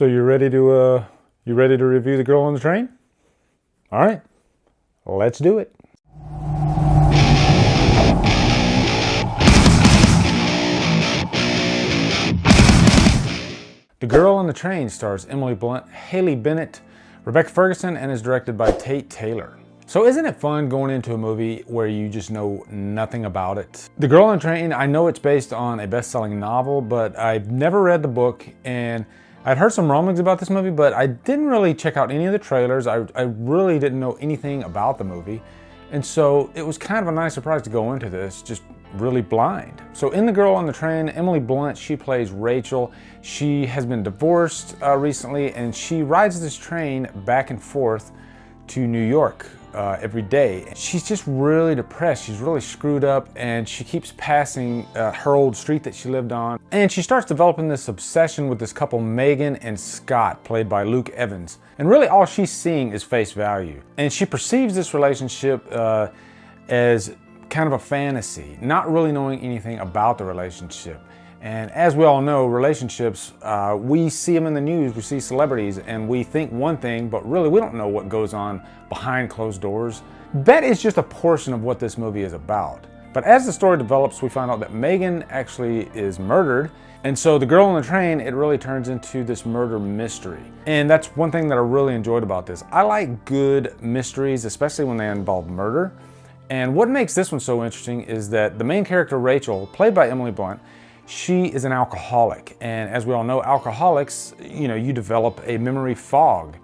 So you ready to review The Girl on the Train? All right, let's do it. The Girl on the Train stars Emily Blunt, Haley Bennett, Rebecca Ferguson, and is directed by Tate Taylor. So isn't it fun going into a movie where you just know nothing about it? The Girl on the Train, I know it's based on a best-selling novel, but I've never read the book, and I'd heard some rumblings about this movie, but I didn't really check out any of the trailers. I really didn't know anything about the movie. And so it was kind of a nice surprise to go into this just really blind. So in The Girl on the Train, Emily Blunt, she plays Rachel. She has been divorced recently, and she rides this train back and forth to New York every day. She's just really depressed. She's really screwed up, and she keeps passing her old street that she lived on. And she starts developing this obsession with this couple, Megan and Scott, played by Luke Evans. And really all she's seeing is face value. And she perceives this relationship as kind of a fantasy, not really knowing anything about the relationship. And as we all know, relationships, we see them in the news, we see celebrities, and we think one thing, but really we don't know what goes on behind closed doors. That is just a portion of what this movie is about. But as the story develops, we find out that Megan actually is murdered. And so The Girl on the Train, it really turns into this murder mystery. And that's one thing that I really enjoyed about this. I like good mysteries, especially when they involve murder. And what makes this one so interesting is that the main character, Rachel, played by Emily Blunt, she is an alcoholic, and as we all know, alcoholics, you develop a memory fog,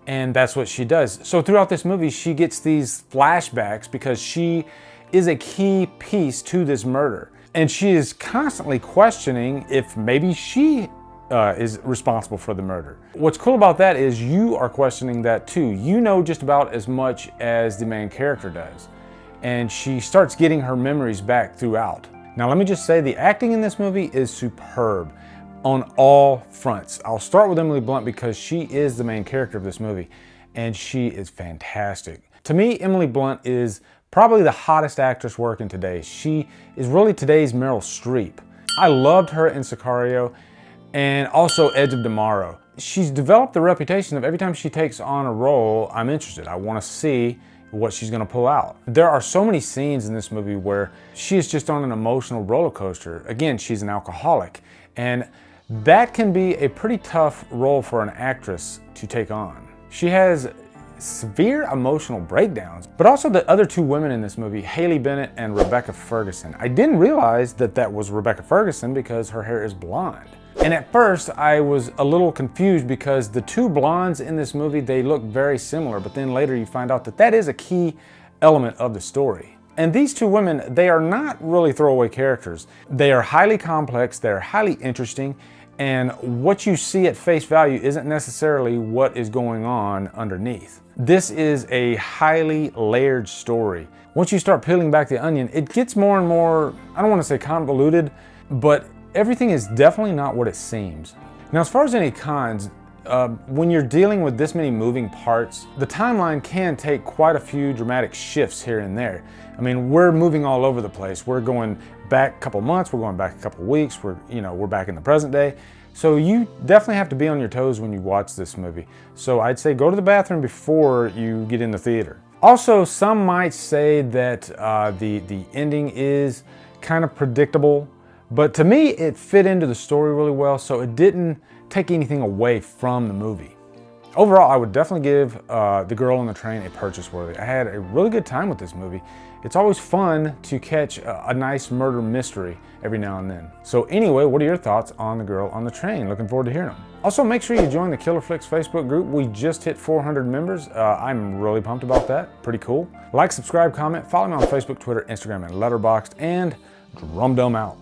and that's what she does. So throughout this movie, she gets these flashbacks because she is a key piece to this murder, and she is constantly questioning if maybe she is responsible for the murder. What's cool about that is you are questioning that too. You know just about as much as the main character does, and she starts getting her memories back throughout. Now let me just say, the acting in this movie is superb on all fronts. I'll start with Emily Blunt because she is the main character of this movie, and she is fantastic. To me, Emily Blunt is probably the hottest actress working today. She is really today's Meryl Streep. I loved her in Sicario and also Edge of Tomorrow. She's developed the reputation of every time she takes on a role, I'm interested. I want to see what she's gonna pull out. There are so many scenes in this movie where she is just on an emotional roller coaster. Again, she's an alcoholic, and that can be a pretty tough role for an actress to take on. She has severe emotional breakdowns, but also the other two women in this movie, Haley Bennett and Rebecca Ferguson. I didn't realize that was Rebecca Ferguson because her hair is blonde. And at first, I was a little confused because the two blondes in this movie, they look very similar, but then later you find out that that is a key element of the story. And these two women, they are not really throwaway characters. They are highly complex, they're highly interesting, and what you see at face value isn't necessarily what is going on underneath. This is a highly layered story. Once you start peeling back the onion, it gets more and more, I don't want to say convoluted, but everything is definitely not what it seems. Now, as far as any cons, when you're dealing with this many moving parts, the timeline can take quite a few dramatic shifts here and there. I mean, we're moving all over the place. We're going back a couple months, we're going back a couple weeks, we're back in the present day. So you definitely have to be on your toes when you watch this movie. So I'd say go to the bathroom before you get in the theater. Also, some might say that the ending is kind of predictable, but to me, it fit into the story really well, so it didn't take anything away from the movie. Overall, I would definitely give The Girl on the Train a purchase worthy. I had a really good time with this movie. It's always fun to catch a nice murder mystery every now and then. So anyway, what are your thoughts on The Girl on the Train? Looking forward to hearing them. Also, make sure you join the Killer Flicks Facebook group. We just hit 400 members. I'm really pumped about that. Pretty cool. Like, subscribe, comment, follow me on Facebook, Twitter, Instagram, and Letterboxd, and Drumdum out.